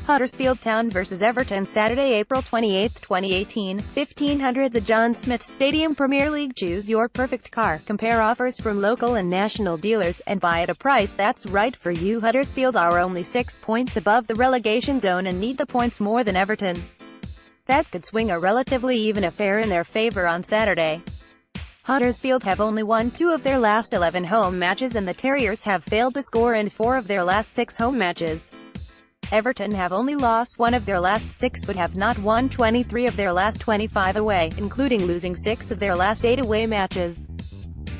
Huddersfield Town vs Everton Saturday, April 28, 2018, 1500 The John Smith Stadium Premier League. Choose your perfect car. Compare offers from local and national dealers, and buy at a price that's right for you. Huddersfield are only 6 points above the relegation zone and need the points more than Everton. That could swing a relatively even affair in their favour on Saturday. Huddersfield have only won 2 of their last 11 home matches, and the Terriers have failed to score in 4 of their last 6 home matches. Everton have only lost 1 of their last 6 but have not won 23 of their last 25 away, including losing 6 of their last 8 away matches.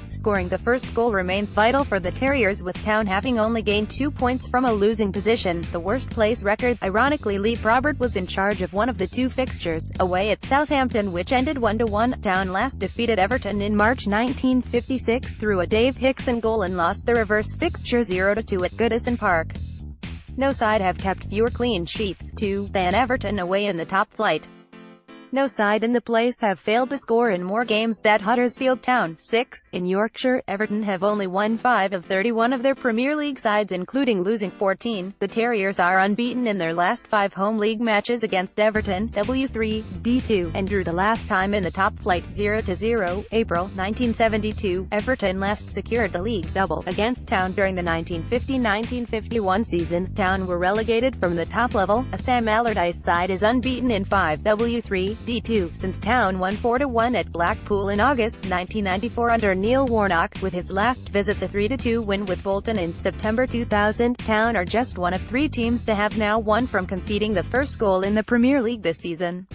Scoring the first goal remains vital for the Terriers, with Town having only gained 2 points from a losing position, the worst place record. Ironically, Lee Probert was in charge of one of the 2 fixtures, away at Southampton, which ended 1-1. Town last defeated Everton in March 1956 through a Dave Hickson goal and lost the reverse fixture 0-2 at Goodison Park. No side have kept fewer clean sheets, 2, than Everton away in the top flight. No side in the place have failed to score in more games than Huddersfield Town, 6. In Yorkshire, Everton have only won 5 of 31 of their Premier League sides, including losing 14. The Terriers are unbeaten in their last 5 home league matches against Everton, W3, D2, and drew the last time in the top flight 0-0, April 1972. Everton last secured the league double against Town during the 1950-1951 season. Town were relegated from the top level. A Sam Allardyce side is unbeaten in 5 W3, D2 since Town won 4-1 at Blackpool in August 1994 under Neil Warnock, with his last visit a 3-2 win with Bolton in September 2000. Town are just one of 3 teams to have now won from conceding the first goal in the Premier League this season.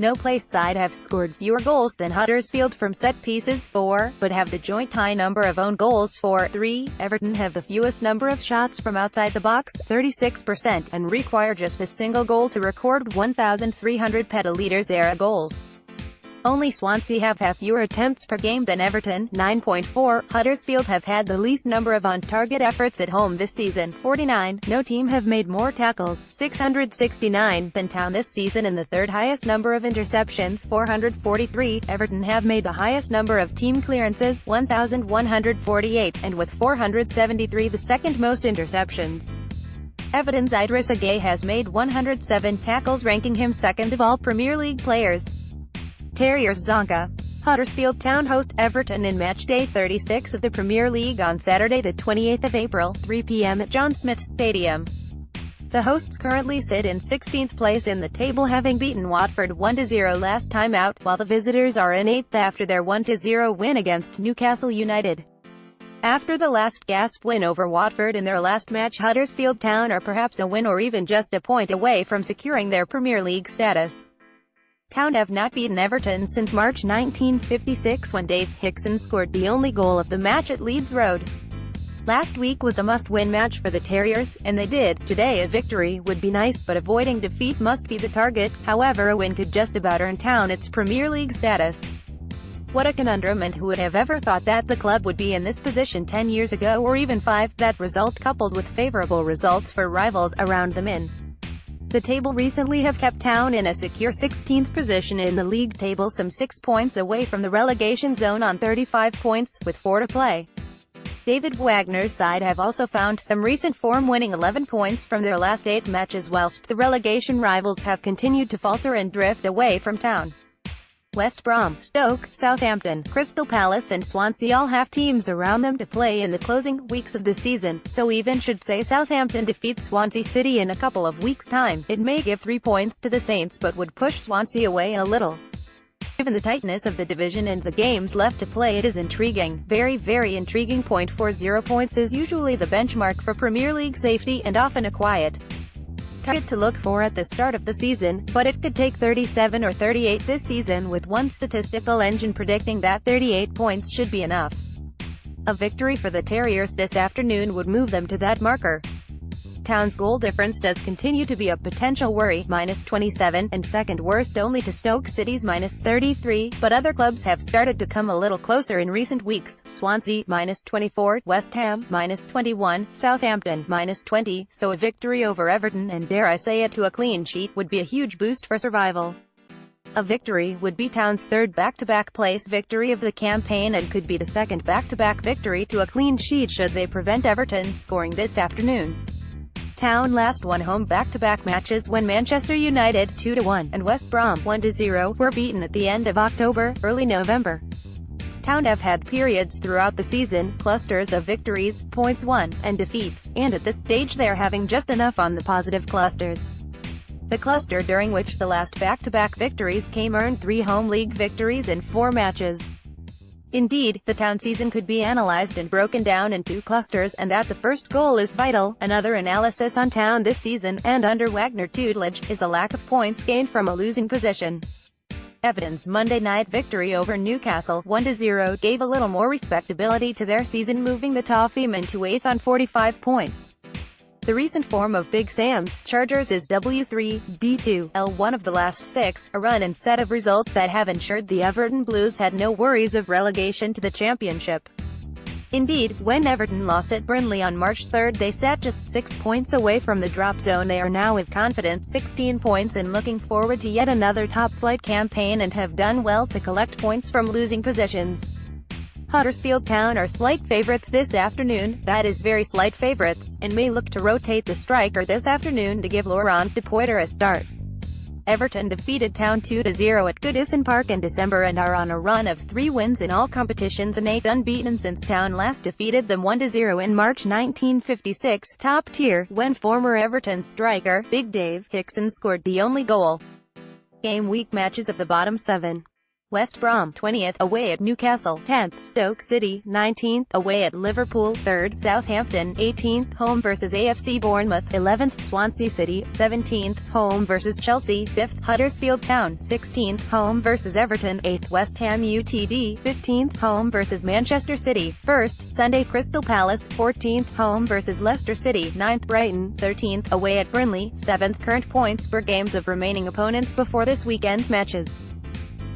No place side have scored fewer goals than Huddersfield from set pieces, 4, but have the joint high number of own goals, 4. 3. Everton have the fewest number of shots from outside the box, 36%, and require just a single goal to record 1,300 petalitres era goals. Only Swansea have fewer attempts per game than Everton, 9.4. Huddersfield have had the least number of on-target efforts at home this season, 49. No team have made more tackles, 669, than Town this season, and the third highest number of interceptions, 443. Everton have made the highest number of team clearances, 1,148, and with 473 the second most interceptions. Everton's Idrissa Gueye has made 107 tackles, ranking him second of all Premier League players. Terriers Zonka. Huddersfield Town host Everton in matchday 36 of the Premier League on Saturday the 28th of April, 3 p.m. at John Smith Stadium. The hosts currently sit in 16th place in the table, having beaten Watford 1-0 last time out, while the visitors are in 8th after their 1-0 win against Newcastle United. After the last gasp win over Watford in their last match, Huddersfield Town are perhaps a win or even just a point away from securing their Premier League status. Town have not beaten Everton since March 1956, when Dave Hickson scored the only goal of the match at Leeds Road. Last week was a must-win match for the Terriers, and they did. Today a victory would be nice, but avoiding defeat must be the target. However, a win could just about earn Town its Premier League status. What a conundrum, and who would have ever thought that the club would be in this position 10 years ago, or even 5, that result coupled with favourable results for rivals around them in the table recently have kept Town in a secure 16th position in the league table, some 6 points away from the relegation zone on 35 points, with 4 to play. David Wagner's side have also found some recent form, winning 11 points from their last 8 matches, whilst the relegation rivals have continued to falter and drift away from Town. West Brom, Stoke, Southampton, Crystal Palace and Swansea all have teams around them to play in the closing weeks of the season, so even should say Southampton defeats Swansea City in a couple of weeks' time, it may give 3 points to the Saints but would push Swansea away a little. Given the tightness of the division and the games left to play, it is intriguing, very intriguing. 0 points is usually the benchmark for Premier League safety, and often a quiet target to look for at the start of the season, but it could take 37 or 38 this season, with one statistical engine predicting that 38 points should be enough. A victory for the Terriers this afternoon would move them to that marker. Town's goal difference does continue to be a potential worry, -27, and second worst only to Stoke City's -33, but other clubs have started to come a little closer in recent weeks. Swansea, -24, West Ham, -21, Southampton, -20, so a victory over Everton, and dare I say it, to a clean sheet, would be a huge boost for survival. A victory would be Town's third back-to-back place victory of the campaign, and could be the second back-to-back victory to a clean sheet should they prevent Everton scoring this afternoon. Town last won home back-to-back matches when Manchester United 2-1 and West Brom 1-0 were beaten at the end of October, early November. Town have had periods throughout the season, clusters of victories, points won, and defeats, and at this stage they're having just enough on the positive clusters. The cluster during which the last back-to-back victories came earned 3 home league victories in 4 matches. Indeed, the Town season could be analysed and broken down in 2 clusters, and that the first goal is vital. Another analysis on Town this season, and under Wagner tutelage, is a lack of points gained from a losing position. Everton's Monday night victory over Newcastle 1-0 gave a little more respectability to their season, moving the Toffeemen to 8th on 45 points. The recent form of Big Sam's Chargers is W3, D2, L1 of the last 6, a run and set of results that have ensured the Everton Blues had no worries of relegation to the Championship. Indeed, when Everton lost at Burnley on March 3, they sat just 6 points away from the drop zone. They are now with confidence 16 points and looking forward to yet another top-flight campaign, and have done well to collect points from losing positions. Huddersfield Town are slight favourites this afternoon, that is very slight favourites, and may look to rotate the striker this afternoon to give Laurent Depoitre a start. Everton defeated Town 2-0 at Goodison Park in December and are on a run of 3 wins in all competitions and 8 unbeaten since Town last defeated them 1-0 in March 1956, top tier, when former Everton striker, Big Dave Hickson scored the only goal. Game week matches of the bottom 7. West Brom 20th, away at Newcastle 10th, Stoke City 19th, away at Liverpool 3rd, Southampton 18th, home versus AFC Bournemouth 11th, Swansea City 17th, home versus Chelsea 5th, Huddersfield Town 16th, home versus Everton 8th, West Ham UTD 15th, home versus Manchester City 1st, Sunday Crystal Palace 14th, home versus Leicester City 9th, Brighton 13th, away at Burnley 7th. Current points per games of remaining opponents before this weekend's matches.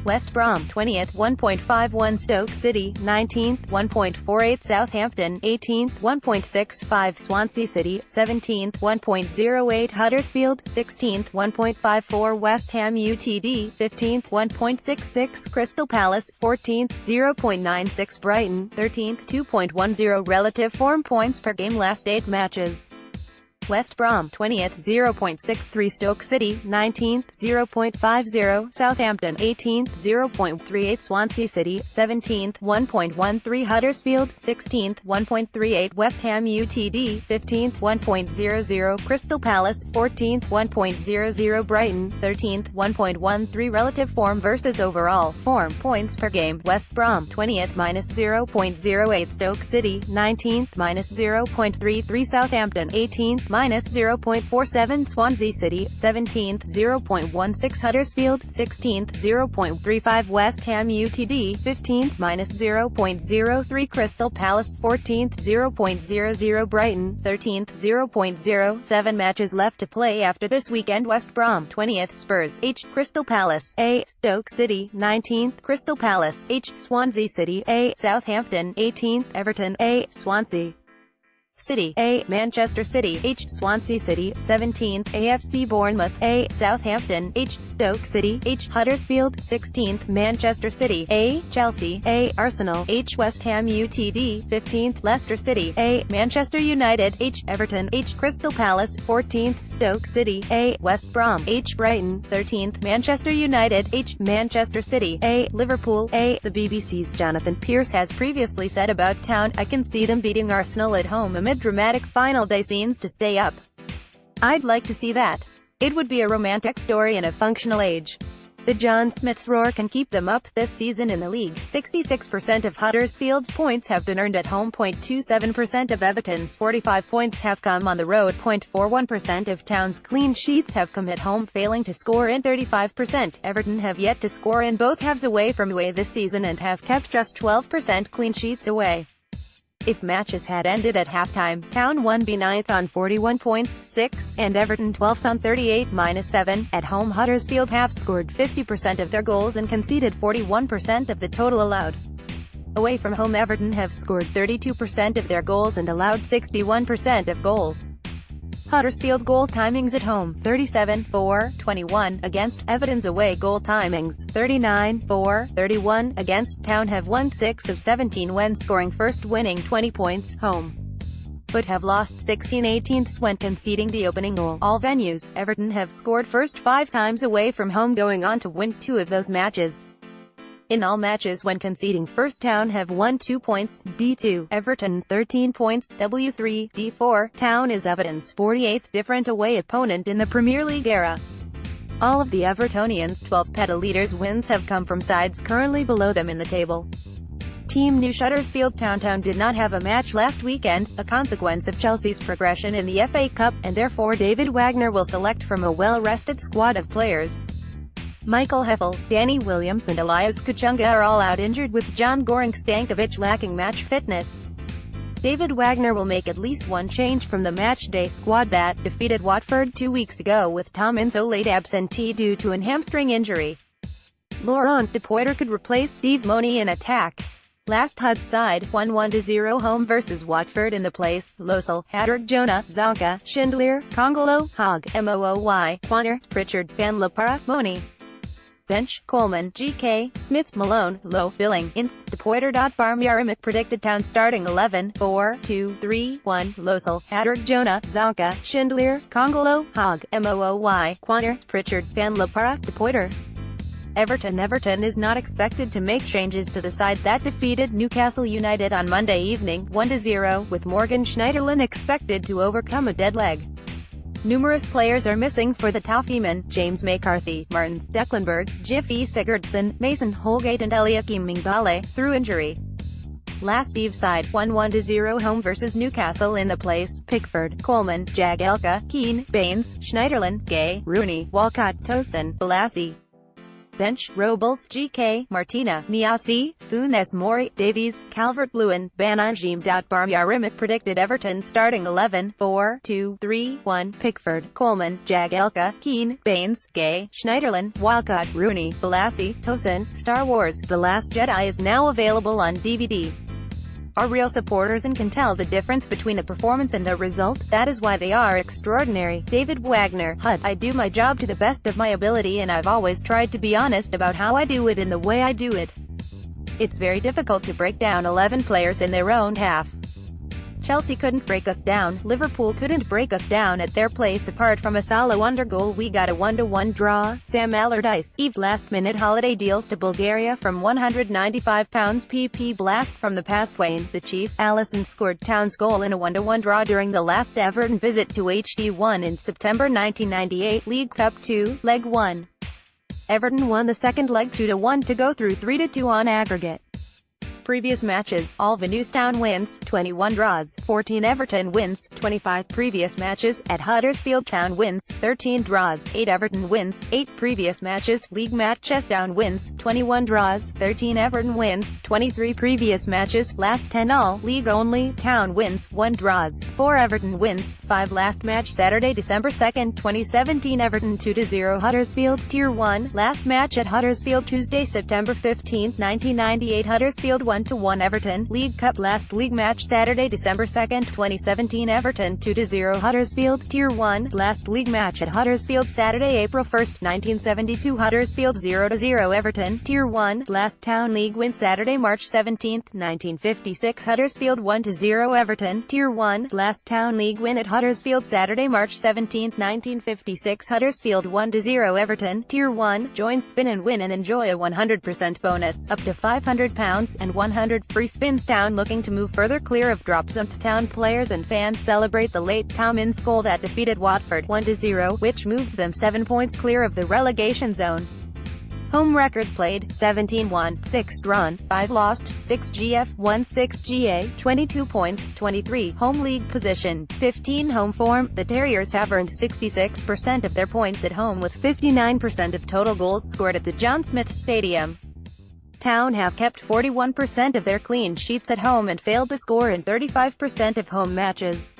West Brom 20th, 1.51 Stoke City 19th, 1.48 Southampton 18th, 1.65 Swansea City 17th, 1.08 Huddersfield 16th, 1.54 West Ham UTD 15th, 1.66 Crystal Palace 14th, 0.96 Brighton 13th, 2.10 relative form points per game last 8 matches. West Brom 20th, 0.63 Stoke City 19th, 0.50 Southampton 18th, 0.38 Swansea City 17th, 1.13 Huddersfield 16th, 1.38 West Ham UTD 15th, 1.00 Crystal Palace 14th, 1.00 Brighton 13th, 1.13 relative form versus overall form points per game. West Brom 20th, -0.08 Stoke City 19th, -0.33 Southampton 18th, -0.47 Swansea City 17th, 0.16 Huddersfield 16th, 0.35 West Ham UTD 15th, -0.03 Crystal Palace 14th, 0.00 Brighton 13th, 0.07 matches left to play after this weekend. West Brom 20th, Spurs H, Crystal Palace A, Stoke City 19th, Crystal Palace H, Swansea City A, Southampton 18th, Everton A, Swansea City A, Manchester City H, Swansea City 17th, AFC Bournemouth A, Southampton H, Stoke City H, Huddersfield 16th, Manchester City A, Chelsea A, Arsenal H, West Ham UTD 15th, Leicester City A, Manchester United H, Everton H, Crystal Palace 14th, Stoke City A, West Brom H, Brighton 13th, Manchester United H, Manchester City A, Liverpool A. The BBC's Jonathan Pearce has previously said about Town, "I can see them beating Arsenal at home amid dramatic final day scenes to stay up. I'd like to see that. It would be a romantic story in a functional age." The John Smith's roar can keep them up this season in the league. 66% of Huddersfield's points have been earned at home. 0.27% of Everton's 45 points have come on the road. 0.41% of Town's clean sheets have come at home, failing to score in 35%. Everton have yet to score in both halves away from away this season and have kept just 12% clean sheets away. If matches had ended at halftime, Town won be 9th on 41 points, 6, and Everton 12th on 38, -7. At home, Huddersfield have scored 50% of their goals and conceded 41% of the total allowed. Away from home, Everton have scored 32% of their goals and allowed 61% of goals. Huddersfield goal timings at home, 37-4-21, against Everton's away goal timings, 39-4-31, against Town have won 6 of 17 when scoring first, winning 20 points, home. but have lost 16/18 when conceding the opening goal. All venues, Everton have scored first 5 times away from home, going on to win 2 of those matches. In all matches when conceding first, Town have won 2 points, D2, Everton 13 points, W3, D4. Town is Everton's 48th different away opponent in the Premier League era. All of the Evertonians' 12 petalitres wins have come from sides currently below them in the table. Team New Huddersfield Town did not have a match last weekend, a consequence of Chelsea's progression in the FA Cup, and therefore David Wagner will select from a well-rested squad of players. Michael Heffel, Danny Williams and Elias Kachunga are all out injured, with John Goring-Stankovic lacking match fitness. David Wagner will make at least one change from the matchday squad that defeated Watford 2 weeks ago, with Tom Inso late absentee due to a hamstring injury. Laurent Depoitre could replace Steve Money in attack. Last HUD side, won 1-0 home versus Watford in the place, Losel, Hadrick Jonah, Zonka, Schindler, Congolo, Hogg, Mooy, Quanner, Pritchard, Van Lapara, Money. Bench, Coleman, GK, Smith, Malone, Lowe, Billing, Ince, Depoitre. Barmyarimic predicted Town starting 11, 4, 2, 3, 1, Losel, Hadrick Jonah, Zonka, Schindler, Congolo, Hogg, Mooy, Quanner, Pritchard, Van Lapara, Depoitre. Everton is not expected to make changes to the side that defeated Newcastle United on Monday evening, 1-0, with Morgan Schneiderlin expected to overcome a dead leg. Numerous players are missing for the Toffeemen: James McCarthy, Martin Stecklenburg, Jiffy Sigurdsson, Mason Holgate and Eliakim Mingale, through injury. Last Eve's side, won 1-0 home versus Newcastle in the place, Pickford, Coleman, Jagielka, Keane, Baines, Schneiderlin, Gay, Rooney, Walcott, Tosin, Balassi. Bench, Robles, GK, Martina, Niasse, Funes Mori, Davies, Calvert-Lewin, Banajim. Barmyarimic predicted Everton starting 11, 4, 2, 3, 1, Pickford, Coleman, Jagielka, Keane, Baines, Gay, Schneiderlin, Walcott, Rooney, Balassi, Tosin. Star Wars: The Last Jedi is now available on DVD. Are real supporters and can tell the difference between a performance and a result. That is why they are extraordinary. David Wagner, HUD. I do my job to the best of my ability, and I've always tried to be honest about how I do it and the way I do it. It's very difficult to break down 11 players in their own half. Chelsea couldn't break us down, Liverpool couldn't break us down at their place. Apart from a Salah wonder goal, we got a 1-1 draw. Sam Allardyce, Eve's last-minute holiday deals to Bulgaria from £195 PP blast from the past. Wayne, the chief, Alisson scored Town's goal in a 1-1 draw during the last Everton visit to HD1 in September 1998, League Cup 2, Leg 1. Everton won the second leg 2-1 to go through 3-2 on aggregate. Previous matches, all venues: Town wins, 21 draws, 14 Everton wins, 25 previous matches, at Huddersfield Town wins, 13 draws, 8 Everton wins, 8 previous matches, league matches: Town wins, 21 draws, 13 Everton wins, 23 previous matches, last 10 all, league only, Town wins, 1 draws, 4 Everton wins, 5 last match Saturday December 2nd, 2017 Everton 2-0 Huddersfield, Tier 1, last match at Huddersfield Tuesday September 15, 1998 Huddersfield 1-1 Everton, League Cup, last league match Saturday December 2nd, 2017 Everton 2-0 Huddersfield, Tier 1, last league match at Huddersfield Saturday April 1st, 1972 Huddersfield 0-0 Everton, Tier 1, last Town League win Saturday March 17, 1956 Huddersfield 1-0 Everton, Tier 1, last Town League win at Huddersfield Saturday March 17, 1956 Huddersfield 1-0 Everton, Tier 1, join Spin and Win and enjoy a 100% bonus, up to £500 and 100 free spins. Town looking to move further clear of drops. Town players and fans celebrate the late Tom Ince goal that defeated Watford 1-0, which moved them 7 points clear of the relegation zone. Home record played, 17 won, 6 drawn, 5 lost, 6 GF, 1 6 GA, 22 points, 23 home league position, 15 home form. The Terriers have earned 66% of their points at home, with 59% of total goals scored at the John Smith Stadium. Town have kept 41% of their clean sheets at home and failed to score in 35% of home matches.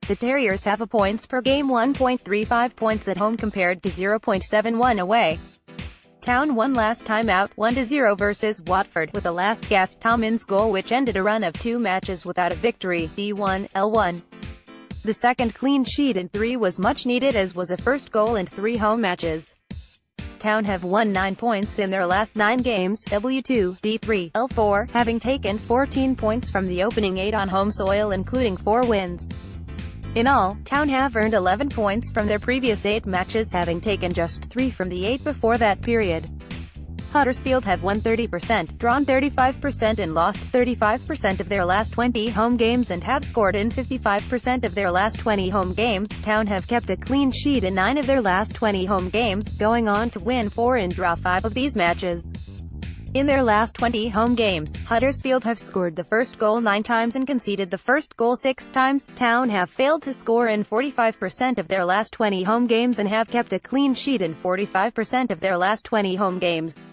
The Terriers have a points per game 1.35 points at home compared to 0.71 away. Town won last time out, 1-0 versus Watford, with a last-gasp Tom Ince goal which ended a run of 2 matches without a victory. D1, L1. The second clean sheet in 3 was much needed, as was a first goal in 3 home matches. Town have won 9 points in their last 9 games, W2, D3, L4, having taken 14 points from the opening 8 on home soil including 4 wins. In all, Town have earned 11 points from their previous 8 matches, having taken just 3 from the 8 before that period. Huddersfield have won 30%, drawn 35% and lost 35% of their last 20 home games and have scored in 55% of their last 20 home games. Town have kept a clean sheet in 9 of their last 20 home games, going on to win 4 and draw 5 of these matches. In their last 20 home games, Huddersfield have scored the first goal 9 times and conceded the first goal 6 times. Town have failed to score in 45% of their last 20 home games and have kept a clean sheet in 45% of their last 20 home games.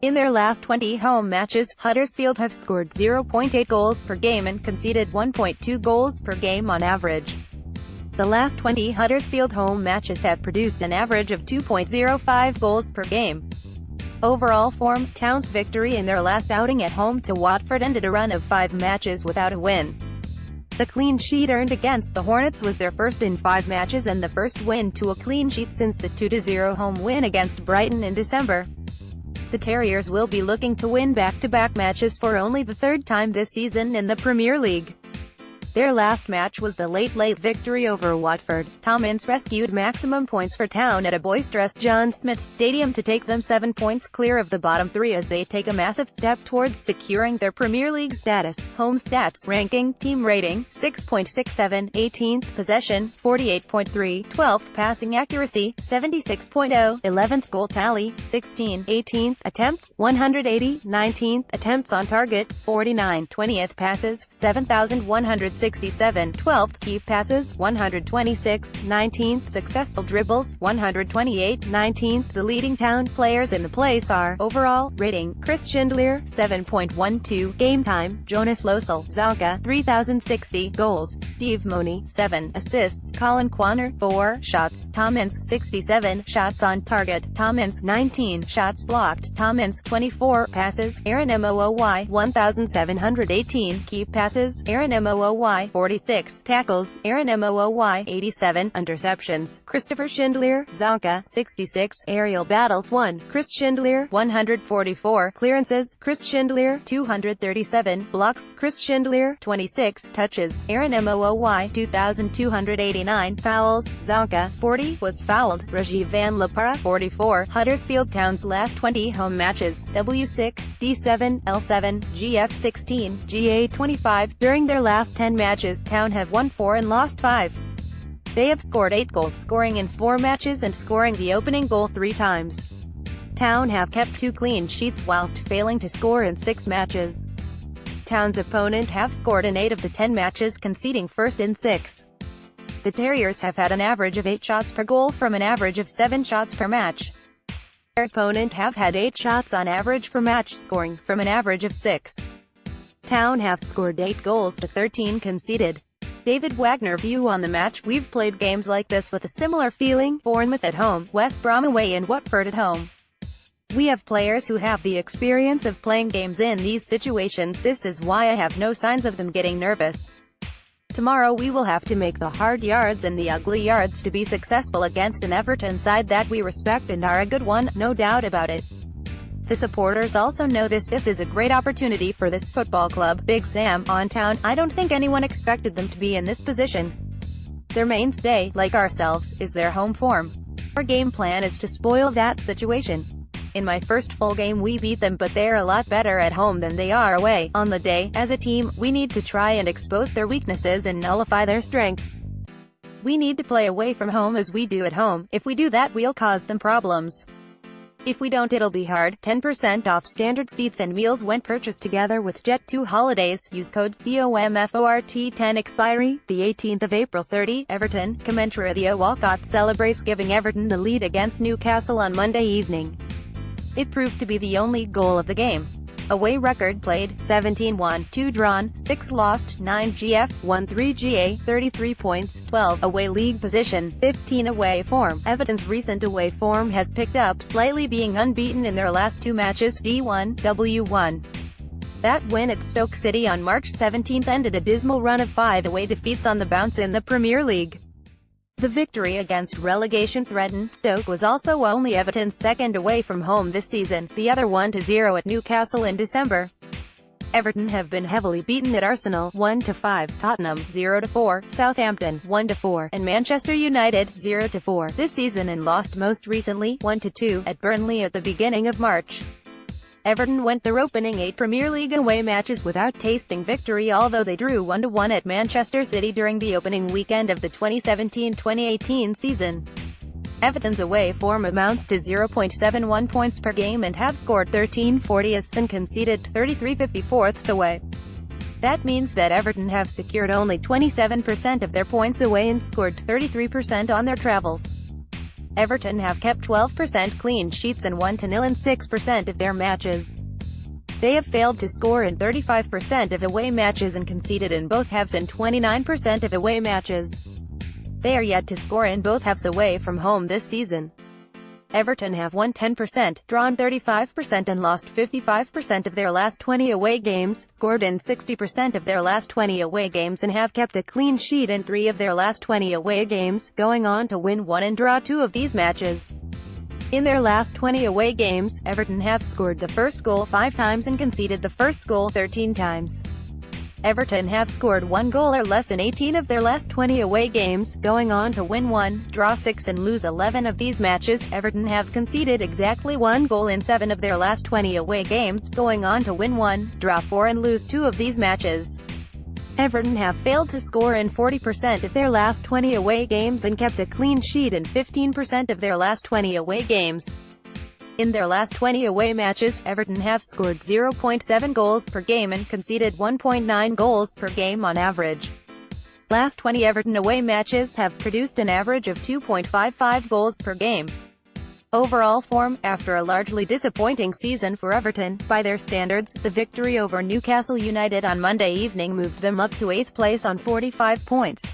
In their last 20 home matches, Huddersfield have scored 0.8 goals per game and conceded 1.2 goals per game on average. The last 20 Huddersfield home matches have produced an average of 2.05 goals per game. Overall form, Town's victory in their last outing at home to Watford ended a run of 5 matches without a win. The clean sheet earned against the Hornets was their first in 5 matches and the first win to a clean sheet since the 2-0 home win against Brighton in December. The Terriers will be looking to win back-to-back matches for only the 3rd time this season in the Premier League. Their last match was the late victory over Watford. Tom Ince rescued maximum points for Town at a boisterous John Smith Stadium to take them 7 points clear of the bottom 3 as they take a massive step towards securing their Premier League status. Home stats, ranking, team rating, 6.67, 18th possession, 48.3, 12th passing accuracy, 76.0, 11th goal tally, 16, 18th attempts, 180, 19th attempts on target, 49, 20th passes, 7,167, 12th key passes, 126, 19th successful dribbles, 128, 19th. The leading Town players in the place are: overall rating, Chris Schindler, 7.12, game time, Jonas Losel, Zonka, 3,060, goals, Steve Money, 7, assists, Colin Quanner, 4, shots, Tom Ince, 67, shots on target, Tom Ince, 19, shots blocked, Tom Ince, 24, passes, Aaron Mooy, 1,718, key passes, Aaron Mooy, 46, tackles, Aaron Mooy, 87, interceptions, Christopher Schindler, Zonka, 66, aerial battles 1, Chris Schindler, 144, clearances, Chris Schindler, 237, blocks, Chris Schindler, 26, touches, Aaron Mooy, 2,289, fouls, Zonka, 40, was fouled, Rajiv Van Lepara, 44, Huddersfield Town's last 20 home matches, W6, D7, L7, GF16, GA25, during their last 10 matches Town have won 4 and lost 5. They have scored 8 goals, scoring in 4 matches and scoring the opening goal 3 times. Town have kept 2 clean sheets whilst failing to score in 6 matches. Town's opponent have scored in 8 of the 10 matches, conceding first in 6. The Terriers have had an average of 8 shots per goal from an average of 7 shots per match. Their opponent have had 8 shots on average per match, scoring from an average of 6. Town have scored 8 goals to 13 conceded. David Wagner view on the match: we've played games like this with a similar feeling, Bournemouth at home, West Brom away and Watford at home. We have players who have the experience of playing games in these situations. This is why I have no signs of them getting nervous. Tomorrow we will have to make the hard yards and the ugly yards to be successful against an Everton side that we respect and are a good one, no doubt about it. The supporters also know this is a great opportunity for this football club. Big Sam on Town: I don't think anyone expected them to be in this position. Their mainstay, like ourselves, is their home form. Our game plan is to spoil that situation. In my first full game we beat them, but they're a lot better at home than they are away. On the day, as a team, we need to try and expose their weaknesses and nullify their strengths. We need to play away from home as we do at home. If we do that, we'll cause them problems. If we don't, it'll be hard. 10% off standard seats and meals when purchased together with Jet2 Holidays. Use code COMFORT10. Expiry, the 18th of April. 30, Everton. Commentary: Walcott celebrates giving Everton the lead against Newcastle on Monday evening. It proved to be the only goal of the game. Away record: played, 17 won, 2 drawn, 6 lost, 9 GF, 1 3 GA, 33 points, 12 away. League position, 15 away form. Everton's recent away form has picked up slightly, being unbeaten in their last 2 matches, D1, W1. That win at Stoke City on March 17 ended a dismal run of 5 away defeats on the bounce in the Premier League. The victory against relegation-threatened Stoke was also only Everton's second away from home this season, the other 1-0 at Newcastle in December. Everton have been heavily beaten at Arsenal 1-5, Tottenham 0-4, Southampton 1-4, and Manchester United 0-4 this season, and lost most recently 1-2 at Burnley at the beginning of March. Everton went their opening 8 Premier League away matches without tasting victory, although they drew 1-1 at Manchester City during the opening weekend of the 2017-2018 season. Everton's away form amounts to 0.71 points per game and have scored 13 40ths and conceded 33 54ths away. That means that Everton have secured only 27% of their points away and scored 33% on their travels. Everton have kept 12% clean sheets and 1-0 in 6% of their matches. They have failed to score in 35% of away matches and conceded in both halves in 29% of away matches. They are yet to score in both halves away from home this season. Everton have won 10%, drawn 35% and lost 55% of their last 20 away games, scored in 60% of their last 20 away games, and have kept a clean sheet in 3 of their last 20 away games, going on to win 1 and draw 2 of these matches. In their last 20 away games, Everton have scored the first goal 5 times and conceded the first goal 13 times. Everton have scored 1 goal or less in 18 of their last 20 away games, going on to win 1, draw 6 and lose 11 of these matches. Everton have conceded exactly 1 goal in 7 of their last 20 away games, going on to win 1, draw 4 and lose 2 of these matches. Everton have failed to score in 40% of their last 20 away games and kept a clean sheet in 15% of their last 20 away games. In their last 20 away matches, Everton have scored 0.7 goals per game and conceded 1.9 goals per game on average. Last 20 Everton away matches have produced an average of 2.55 goals per game. Overall form, after a largely disappointing season for Everton, by their standards, the victory over Newcastle United on Monday evening moved them up to 8th place on 45 points.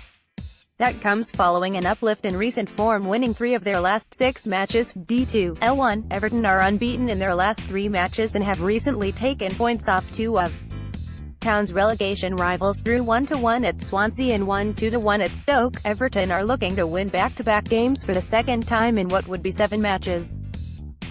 That comes following an uplift in recent form, winning 3 of their last 6 matches. D2, L1, Everton are unbeaten in their last 3 matches and have recently taken points off 2 of Town's relegation rivals, drew 1-1 at Swansea and won 2-1 at Stoke. Everton are looking to win back-to-back games for the second time in what would be 7 matches.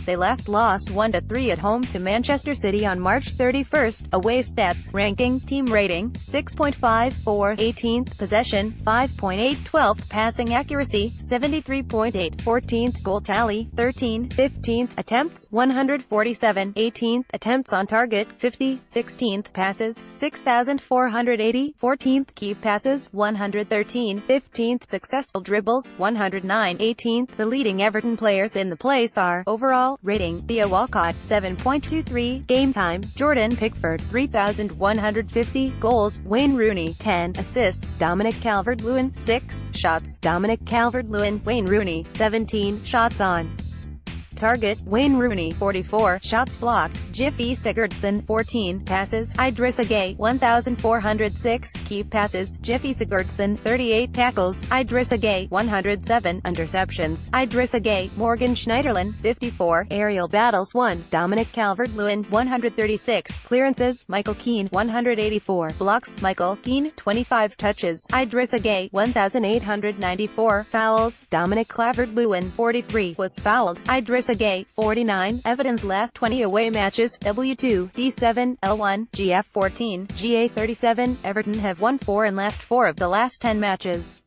They last lost 1-3 at home to Manchester City on March 31st. Away stats, ranking, team rating, 6.54, 18th, possession, 5.8, 12th, passing accuracy, 73.8, 14th, goal tally, 13, 15th, attempts, 147, 18th, attempts on target, 50, 16th, passes, 6,480, 14th, key passes, 113, 15th, successful dribbles, 109, 18th. The leading Everton players in the place are, overall rating, Theo Walcott, 7.23, game time, Jordan Pickford, 3,150, goals, Wayne Rooney, 10, assists, Dominic Calvert-Lewin, 6, shots, Dominic Calvert-Lewin, Wayne Rooney, 17, shots on target, Wayne Rooney, 44, shots blocked, Gylfi Sigurdsson, 14, passes, Idrissa Gueye, 1,406, key passes, Gylfi Sigurdsson, 38, tackles, Idrissa Gueye, 107, interceptions, Idrissa Gueye, Morgan Schneiderlin, 54, aerial battles 1, Dominic Calvert-Lewin, 136, clearances, Michael Keane, 184, blocks, Michael Keane, 25 touches, Idrissa Gueye, 1,894, fouls, Dominic Calvert-Lewin, 43, was fouled, Idrissa Gueye, 49, Everton's last 20 away matches, W2, D7, L1, GF 14, GA 37, Everton have won 4 and last 4 of the last 10 matches.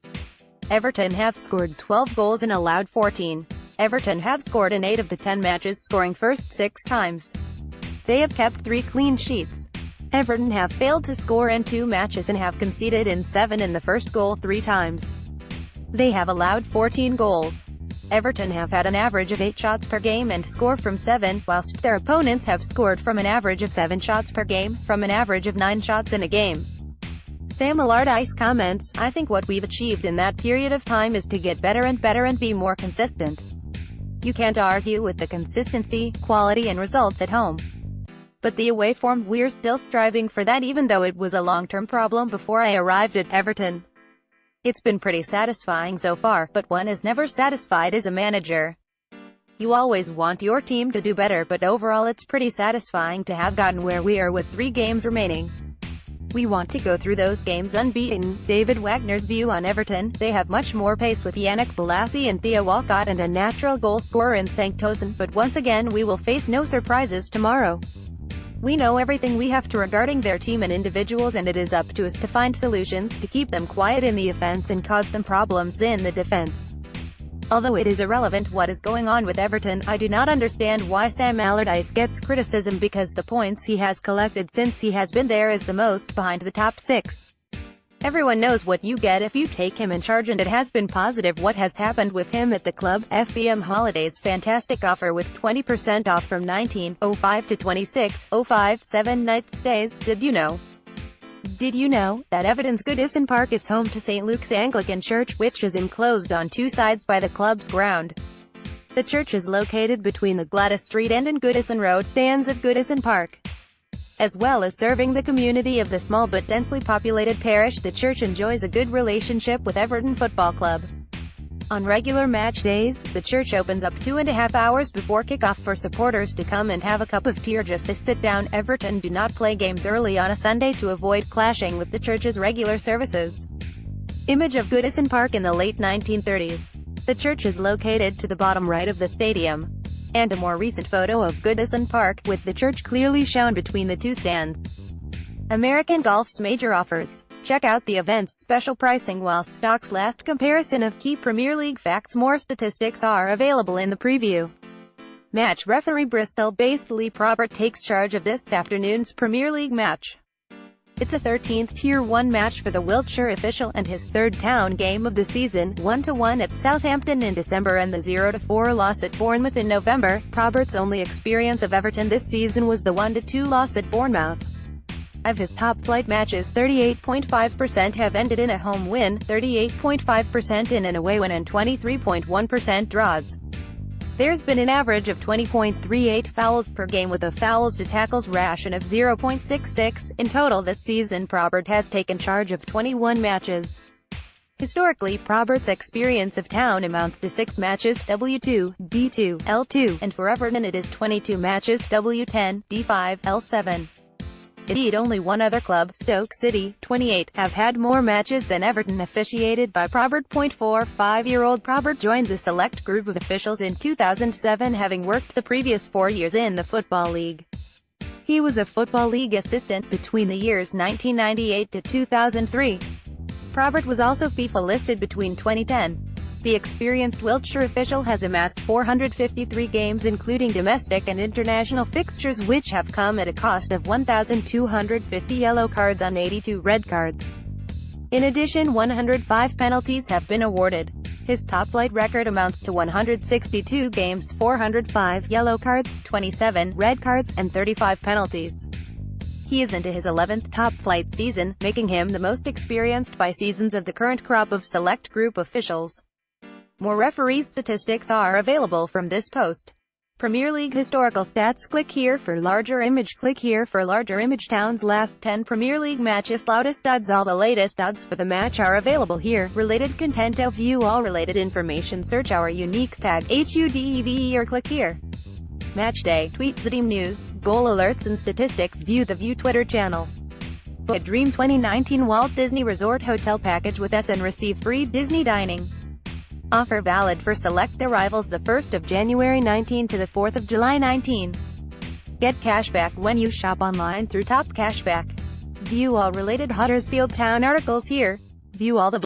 Everton have scored 12 goals and allowed 14. Everton have scored in 8 of the 10 matches, scoring first 6 times. They have kept 3 clean sheets. Everton have failed to score in 2 matches and have conceded in 7 in the first goal 3 times. They have allowed 14 goals. Everton have had an average of 8 shots per game and score from 7, whilst their opponents have scored from an average of 7 shots per game, from an average of 9 shots in a game. Sam Allardyce comments, I think what we've achieved in that period of time is to get better and be more consistent. You can't argue with the consistency, quality and results at home. But the away form, we're still striving for that, even though it was a long-term problem before I arrived at Everton. It's been pretty satisfying so far, but one is never satisfied as a manager. You always want your team to do better, but overall it's pretty satisfying to have gotten where we are with 3 games remaining. We want to go through those games unbeaten. David Wagner's view on Everton: they have much more pace with Yannick Bolasie and Theo Walcott and a natural goal scorer in Sanctosin, but once again we will face no surprises tomorrow. We know everything we have to regarding their team and individuals, and it is up to us to find solutions to keep them quiet in the offense and cause them problems in the defense. Although it is irrelevant what is going on with Everton, I do not understand why Sam Allardyce gets criticism, because the points he has collected since he has been there is the most behind the top 6. Everyone knows what you get if you take him in charge, and it has been positive what has happened with him at the club. FBM Holidays fantastic offer with 20% off from 19.05 to 26.05, 7 night stays. Did you know that Everton's Goodison Park is home to St. Luke's Anglican Church, which is enclosed on 2 sides by the club's ground? The church is located between the Gladys Street end and Goodison Road stands of Goodison Park. As well as serving the community of the small but densely populated parish, the church enjoys a good relationship with Everton Football Club. On regular match days, the church opens up 2.5 hours before kickoff for supporters to come and have a cup of tea or just to sit down. Everton do not play games early on a Sunday to avoid clashing with the church's regular services. Image of Goodison Park in the late 1930s. The church is located to the bottom right of the stadium. And a more recent photo of Goodison Park, with the church clearly shown between the 2 stands. American Golf's major offers. Check out the event's special pricing while stocks last. Comparison of key Premier League facts. More statistics are available in the preview. Match referee: Bristol-based Lee Probert takes charge of this afternoon's Premier League match. It's a 13th Tier 1 match for the Wiltshire official, and his 3rd town game of the season, 1-1 at Southampton in December and the 0-4 loss at Bournemouth in November. Probert's only experience of Everton this season was the 1-2 loss at Bournemouth. Of his top-flight matches, 38.5% have ended in a home win, 38.5% in an away win, and 23.1% draws. There's been an average of 20.38 fouls per game, with a fouls-to-tackles ration of 0.66. In total this season, Probert has taken charge of 21 matches. Historically, Probert's experience of town amounts to 6 matches, W2, D2, L2, and for Everton it is 22 matches, W10, D5, L7. Indeed, only one other club, Stoke City, 28, have had more matches than Everton officiated by Probert. 45-year-old Probert joined the select group of officials in 2007, having worked the previous 4 years in the Football League. He was a Football League assistant between the years 1998 to 2003. Probert was also FIFA listed between 2010. The experienced Wiltshire official has amassed 453 games, including domestic and international fixtures, which have come at a cost of 1,250 yellow cards on 82 red cards. In addition, 105 penalties have been awarded. His top-flight record amounts to 162 games, 405 yellow cards, 27 red cards, and 35 penalties. He is into his 11th top-flight season, making him the most experienced by seasons of the current crop of select group officials. More referee statistics are available from this post. Premier League historical stats. Click here for larger image. Click here for larger image. Town's last 10 Premier League matches. Loudest odds. All the latest odds for the match are available here. Related content. To view all related information, search our unique tag HUDDEVE or click here. Match day. Tweet Stadium News, goal alerts and statistics. View the View Twitter channel. Book a Dream 2019 Walt Disney Resort Hotel Package with us and receive free Disney dining. Offer valid for select arrivals the 1st of January 19 to the 4th of July 19. Get cashback when you shop online through Top Cashback. View all related Huddersfield Town articles here. View all the